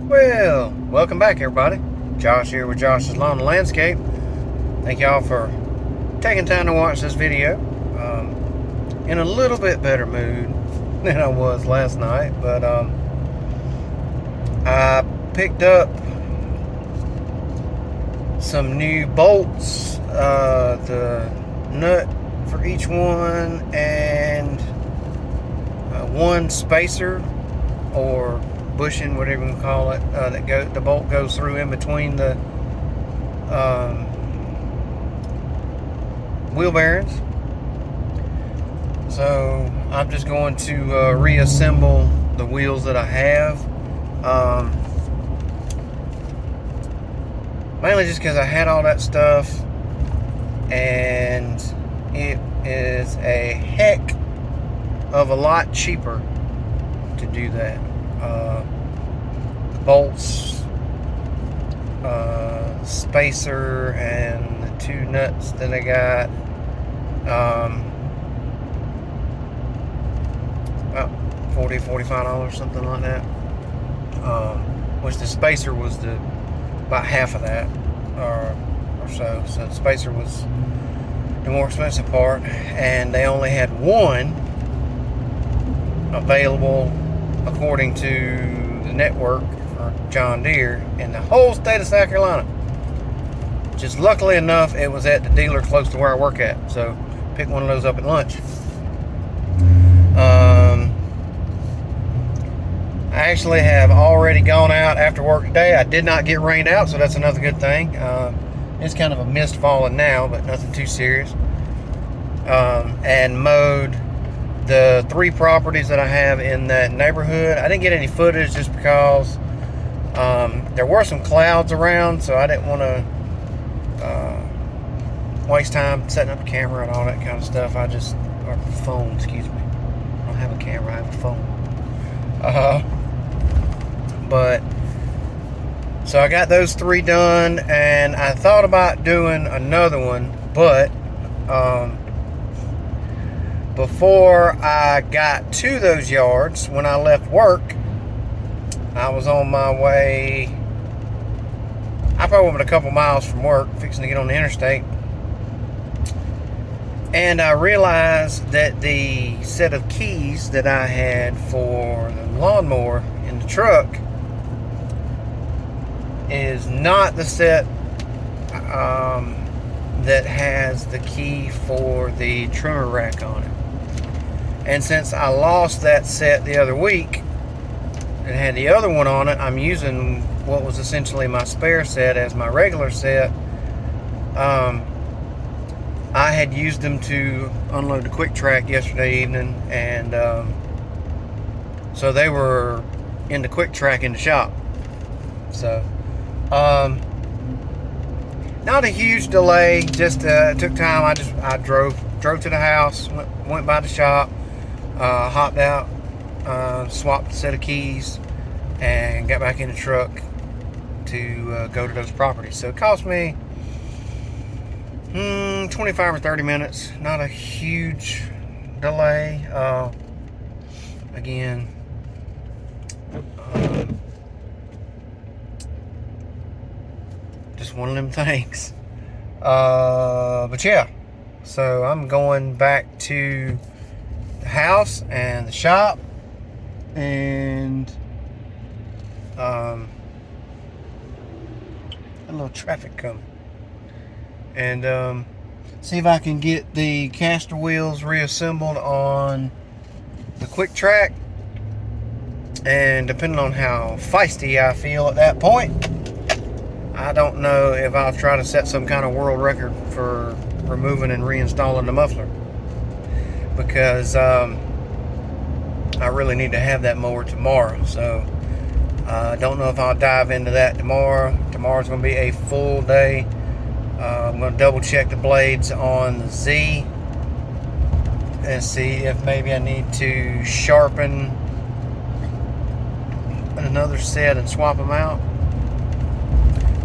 Well, welcome back, everybody. Josh here with Josh's Lawn and Landscape. Thank y'all for taking time to watch this video. In a little bit better mood than I was last night, but I picked up some new bolts, the nut for each one, and one spacer or bushing, whatever you call it, the bolt goes through in between the wheel bearings. So I'm just going to reassemble the wheels that I have, mainly just because I had all that stuff, and it is a heck of a lot cheaper to do that. The bolts, spacer, and the two nuts that I got, about $40-$45, something like that, which the spacer was about half of that, or so the spacer was the more expensive part, and they only had one available according to the network for John Deere in the whole state of South Carolina. Just luckily enough, it was at the dealer close to where I work at, so pick one of those up at lunch. I actually have already gone out after work today. I did not get rained out, so that's another good thing. It's kind of a mist falling now, but nothing too serious. And mowed the 3 properties that I have in that neighborhood. I didn't get any footage just because there were some clouds around, so I didn't want to waste time setting up the camera and all that kind of stuff. Or phone, excuse me. I don't have a camera, I have a phone. But so I got those 3 done, and I thought about doing another one, but before I got to those yards, when I left work, I was on my way. I probably went a couple miles from work, fixing to get on the interstate, and I realized that the set of keys that I had for the lawnmower in the truck is not the set that has the key for the trimmer rack on it. And since I lost that set the other week and had the other one on it, I'm using what was essentially my spare set as my regular set. I had used them to unload the QuikTrak yesterday evening, and so they were in the QuikTrak in the shop. So not a huge delay, just took time. I drove to the house, went by the shop, hopped out, swapped a set of keys, and got back in the truck to go to those properties. So it cost me 25 or 30 minutes. Not a huge delay. Again, just one of them things. But yeah, so I'm going back to the house and the shop, and a little traffic coming, and see if I can get the caster wheels reassembled on the QuikTrak. And depending on how feisty I feel at that point, I don't know if I'll try to set some kind of world record for removing and reinstalling the muffler, because I really need to have that mower tomorrow. So I don't know if I'll dive into that tomorrow. Tomorrow's going to be a full day. I'm going to double check the blades on the Z and see if maybe I need to sharpen another set and swap them out,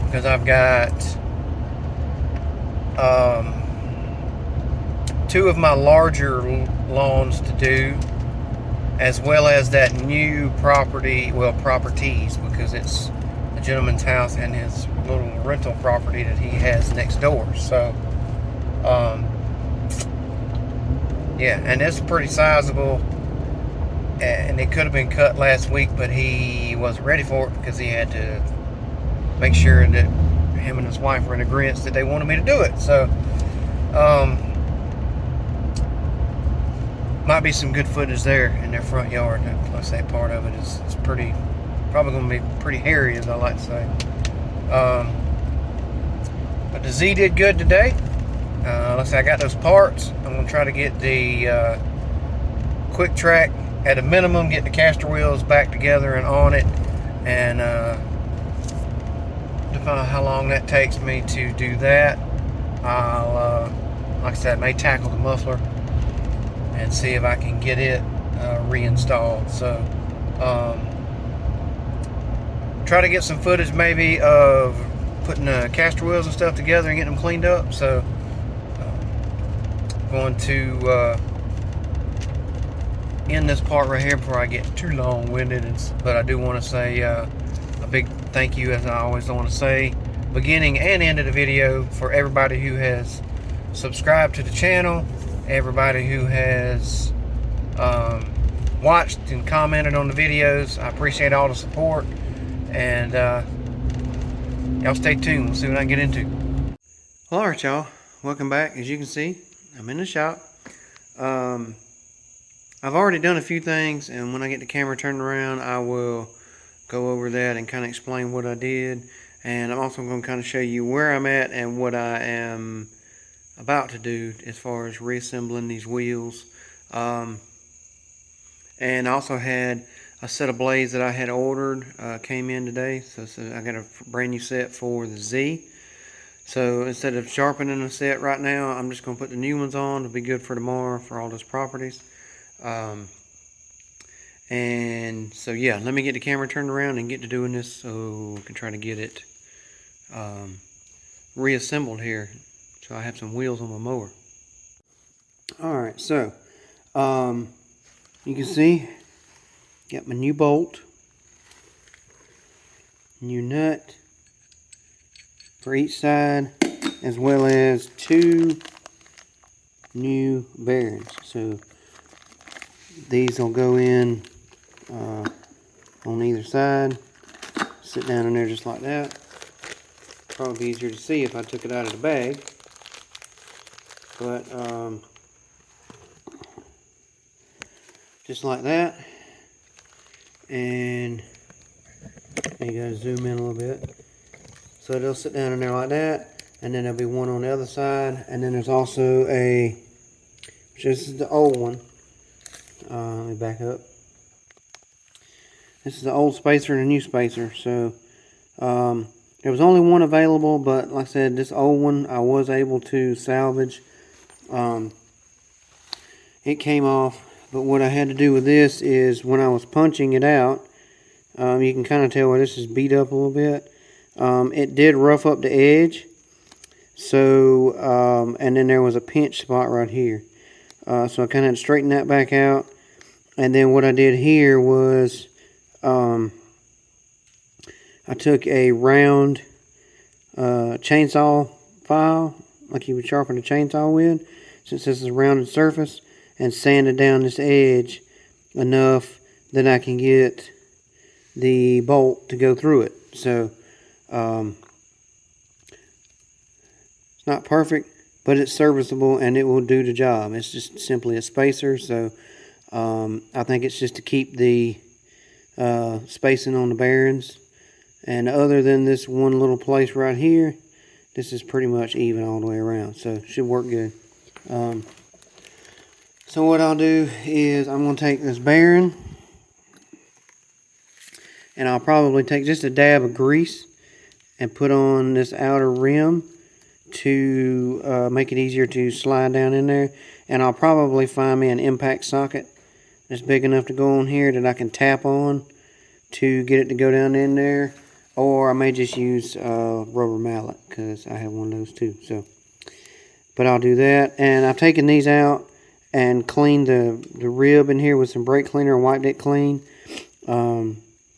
because I've got 2 of my larger lawns to do, as well as that new property, well, properties, because it's a gentleman's house and his little rental property that he has next door. So yeah, and it's pretty sizable, and it could have been cut last week, but he wasn't ready for it because he had to make sure that him and his wife were in agreement that they wanted me to do it. So might be some good footage there in their front yard. Let's say part of it is pretty, probably going to be pretty hairy, as I like to say. But the Z did good today. Let's say I got those parts. I'm going to try to get the QuikTrak at a minimum, get the caster wheels back together and on it, and depending on how long that takes me to do that, I'll like I said, may tackle the muffler and see if I can get it reinstalled. So try to get some footage maybe of putting the caster wheels and stuff together and getting them cleaned up. So going to end this part right here before I get too long-winded, but I do want to say a big thank you, as I always want to say, beginning and end of the video, for everybody who has subscribed to the channel, everybody who has watched and commented on the videos. I appreciate all the support, and y'all stay tuned. We'll see what I can get into. Well, alright, y'all, welcome back. As you can see, I'm in the shop. I've already done a few things, and when I get the camera turned around, I will go over that and kind of explain what I did. And I'm also going to kind of show you where I'm at and what I am about to do as far as reassembling these wheels. And I also had a set of blades that I had ordered, came in today. So I got a brand new set for the Z. So instead of sharpening the set right now, I'm just going to put the new ones on. It'll be good for tomorrow for all those properties. And so yeah, let me get the camera turned around and get to doing this so we can try to get it reassembled here, so I have some wheels on my mower. Alright, so you can see, got my new bolt, new nut for each side, as well as 2 new bearings. So these will go in on either side, sit down in there just like that. Probably be easier to see if I took it out of the bag, but just like that. And you gotta zoom in a little bit, so they'll sit down in there like that, and then there'll be one on the other side. And then there's also which is the old one. Let me back up. This is the old spacer and a new spacer. So there was only one available, but like I said, this old one I was able to salvage. It came off, but what I had to do with this is when I was punching it out, you can kind of tell where this is beat up a little bit. It did rough up the edge. So and then there was a pinch spot right here. So I kind of had to straighten that back out. And then what I did here was I took a round chainsaw file, like you would sharpen a chainsaw with, since this is a rounded surface, and sanded down this edge enough that I can get the bolt to go through it. So it's not perfect, but it's serviceable and it will do the job. It's just simply a spacer. So I think it's just to keep the spacing on the bearings, and other than this one little place right here, this is pretty much even all the way around, so it should work good. So what I'll do is I'm going to take this bearing, and I'll probably take just a dab of grease and put on this outer rim to make it easier to slide down in there. And I'll probably find me an impact socket that's big enough to go on here that I can tap on to get it to go down in there, or I may just use rubber mallet, because I have one of those too. So, but I'll do that. And I've taken these out, and cleaned the rib in here with some brake cleaner and wiped it clean. So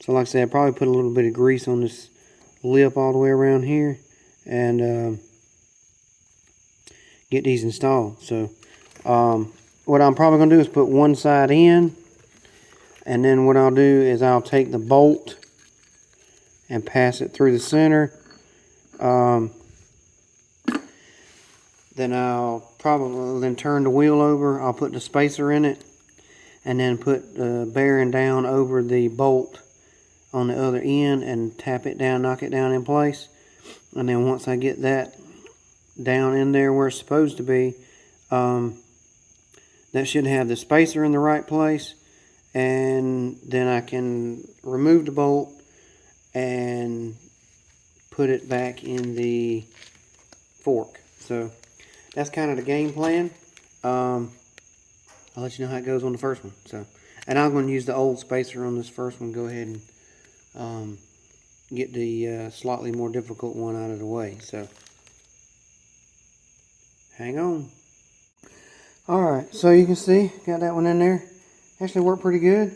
like I said, I probably put a little bit of grease on this lip all the way around here and get these installed. So what I'm probably going to do is put one side in, and then what I'll do is I'll take the bolt and pass it through the center. Then I'll probably turn the wheel over. I'll put the spacer in it, and then put the bearing down over the bolt on the other end and tap it down, knock it down in place. And then once I get that down in there where it's supposed to be, that should have the spacer in the right place, and then I can remove the bolt and put it back in the fork. So that's kind of the game plan. I'll let you know how it goes on the first one. So, and I'm going to use the old spacer on this first one. Go ahead and get the slightly more difficult one out of the way. So hang on. Alright, so you can see, got that one in there. Actually worked pretty good.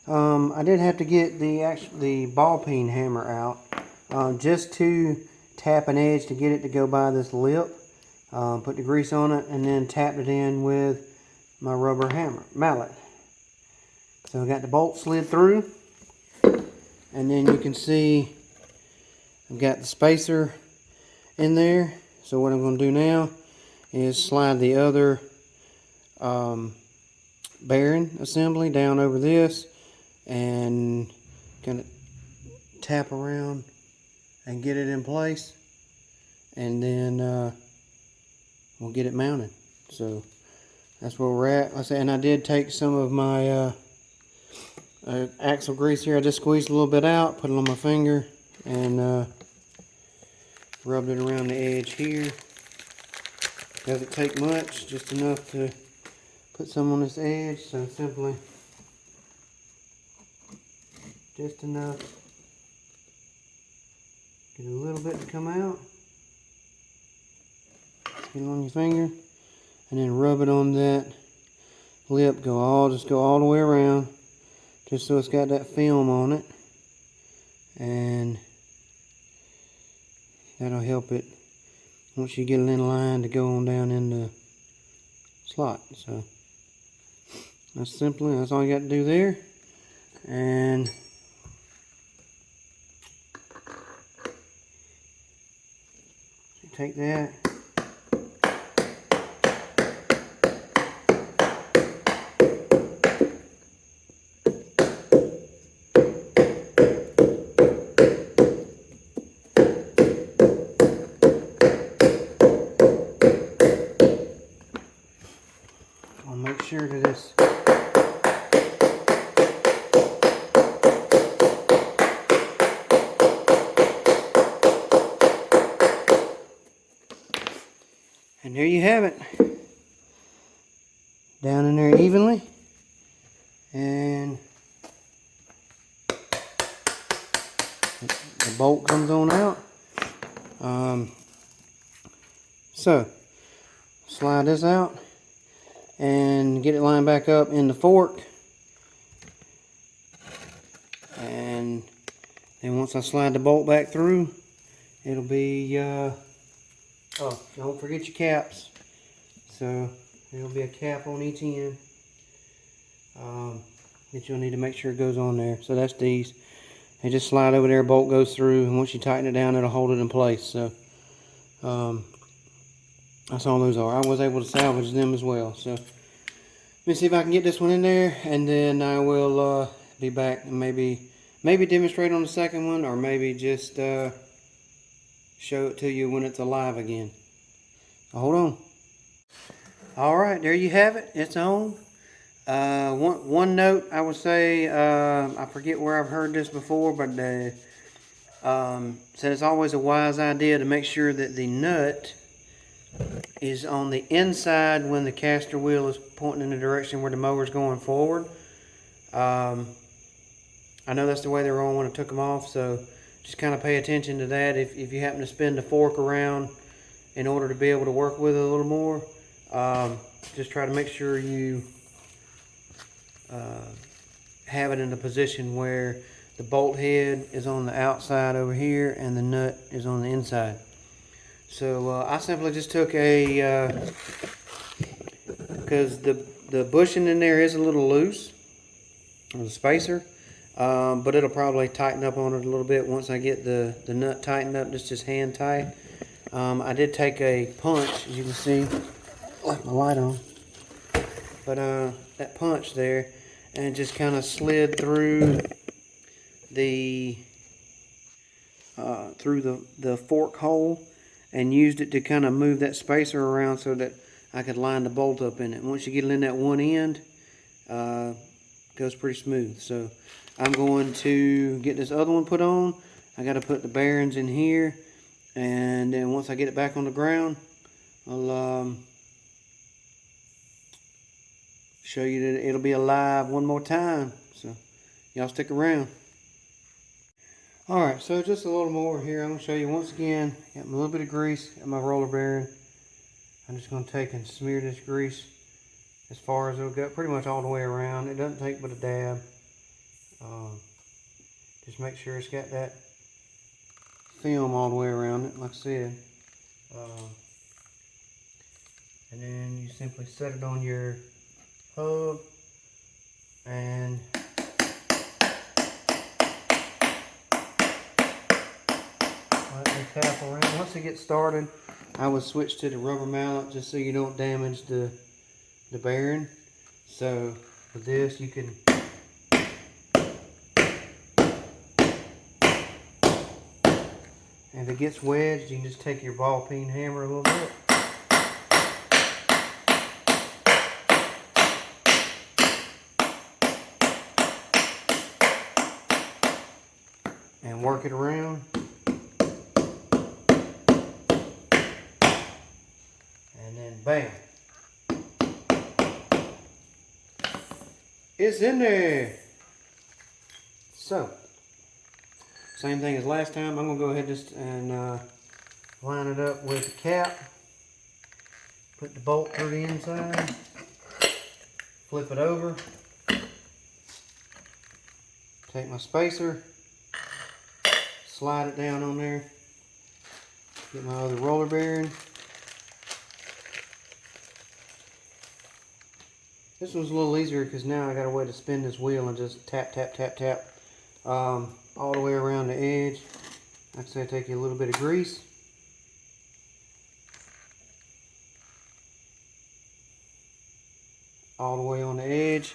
I did have to get the ball peen hammer out just to tap an edge to get it to go by this lip. Put the grease on it and then tapped it in with my rubber mallet. So I got the bolt slid through, and then you can see I've got the spacer in there. So what I'm going to do now is slide the other bearing assembly down over this and kind of tap around and get it in place, and then we'll get it mounted. So that's where we're at. Like I said, and I did take some of my axle grease here. I just squeezed a little bit out, put it on my finger, and rubbed it around the edge here. Doesn't take much, just enough to put some on this edge. So simply just enough, get a little bit to come out, get it on your finger, and then rub it on that lip. Just go all the way around, just so it's got that film on it, and that'll help it once you get it in line to go on down in the slot. So that's all you got to do there. And take that, I'll make sure that it's and there you have it, down in there evenly, and the bolt comes on out. So slide this out and get it lined back up in the fork, and then once I slide the bolt back through, it'll be oh, don't forget your caps. So there'll be a cap on each end that you'll need to make sure it goes on there. So that's these. They just slide over there, bolt goes through, and once you tighten it down, it'll hold it in place. So that's all those are. I was able to salvage them as well. So let me see if I can get this one in there, and then I will be back and maybe demonstrate on the second one, or maybe just show it to you when it's alive again. So hold on. Alright, there you have it. It's on. One note I would say, I forget where I've heard this before, but said it's always a wise idea to make sure that the nut is on the inside when the caster wheel is pointing in the direction where the mower is going forward. I know that's the way they were on when I took them off, so just kind of pay attention to that if you happen to spin the fork around in order to be able to work with it a little more. Just try to make sure you have it in a position where the bolt head is on the outside over here and the nut is on the inside. So I simply just took a, because the bushing in there is a little loose, the spacer, but it'll probably tighten up on it a little bit once I get the nut tightened up. Just hand tight. I did take a punch, as you can see, left my light on, but that punch there, and just kind of slid through the fork hole and used it to kind of move that spacer around so that I could line the bolt up in it. Once you get it in that one end, goes pretty smooth. So I'm going to get this other one put on. I got to put the bearings in here, and then once I get it back on the ground, I'll show you that it'll be alive one more time. So y'all stick around. Alright, so just a little more here. I'm going to show you once again. Got a little bit of grease at my roller bearing. I'm just going to take and smear this grease as far as it'll go, pretty much all the way around. It doesn't take but a dab. Just make sure it's got that film all the way around it, like I said. And then you simply set it on your hub and lightly tap around. Once it gets started, I would switch to the rubber mallet just so you don't damage the bearing. So with this, you can if it gets wedged, you can just take your ball peen hammer a little bit. And work it around. And then bam. It's in there. So, same thing as last time. I'm going to go ahead and line it up with the cap. Put the bolt through the inside. Flip it over. Take my spacer. Slide it down on there. Get my other roller bearing. This one's a little easier because now I got a way to spin this wheel and just tap, tap, tap, tap all the way around the edge. Like I said, take you a little bit of grease. All the way on the edge.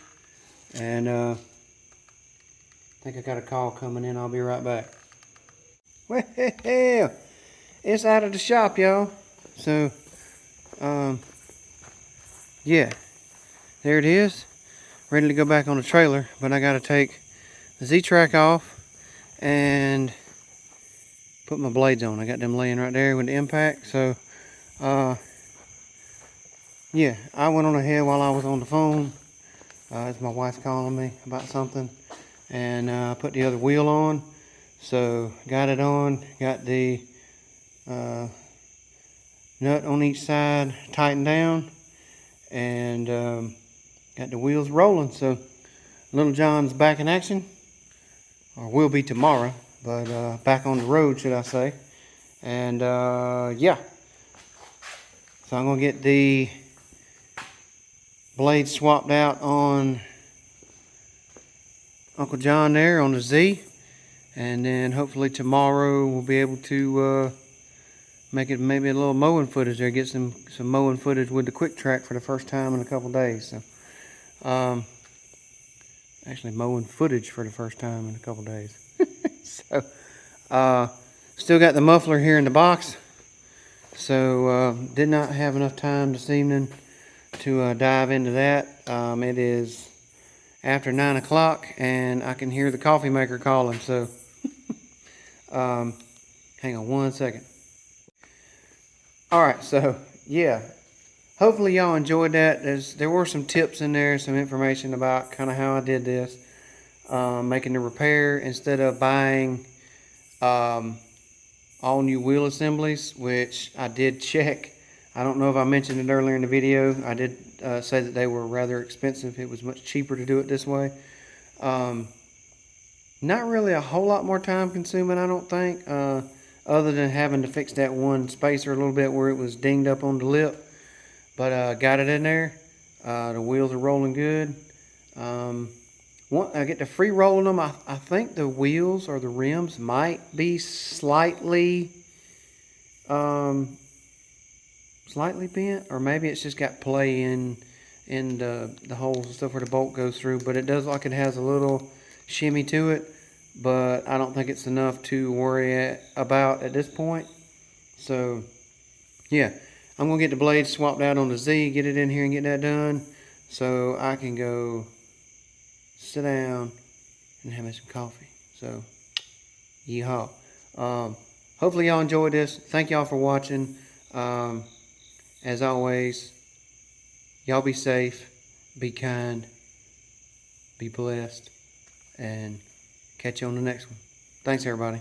And I think I got a call coming in. I'll be right back. Well, it's out of the shop, y'all. So, yeah. There it is, ready to go back on the trailer, but I gotta take the Z-Track off and put my blades on. I got them laying right there with the impact. So, yeah, I went on ahead while I was on the phone. It's my wife calling me about something, and put the other wheel on. So, got it on, got the nut on each side tightened down, and got the wheels rolling. So Little John's back in action, or will be tomorrow, but back on the road, should I say. And yeah, so I'm gonna get the blades swapped out on Uncle John there on the Z, and then hopefully tomorrow we'll be able to make it maybe a little mowing footage there, get some mowing footage with the QuikTrak for the first time in a couple days. So actually mowing footage for the first time in a couple days. So still got the muffler here in the box, so did not have enough time this evening to dive into that. It is after 9 o'clock and I can hear the coffee maker calling, so hang on one second. Alright, so yeah, hopefully y'all enjoyed that. There were some tips in there, some information about kind of how I did this, making the repair instead of buying all new wheel assemblies, which I did check I don't know if I mentioned it earlier in the video. I did say that they were rather expensive. It was much cheaper to do it this way. Not really a whole lot more time consuming, I don't think, other than having to fix that one spacer a little bit where it was dinged up on the lip. But got it in there. The wheels are rolling good. I get to free rolling them. I think the wheels or the rims might be slightly bent, or maybe it's just got play in the holes and stuff where the bolt goes through. But it does look like it has a little shimmy to it, but I don't think it's enough to worry about at this point. So yeah, I'm gonna get the blades swapped out on the Z, get it in here and get that done, so I can go sit down and have me some coffee. So yeehaw. Hopefully y'all enjoyed this. Thank y'all for watching. As always, y'all be safe, be kind, be blessed, and catch you on the next one. Thanks, everybody.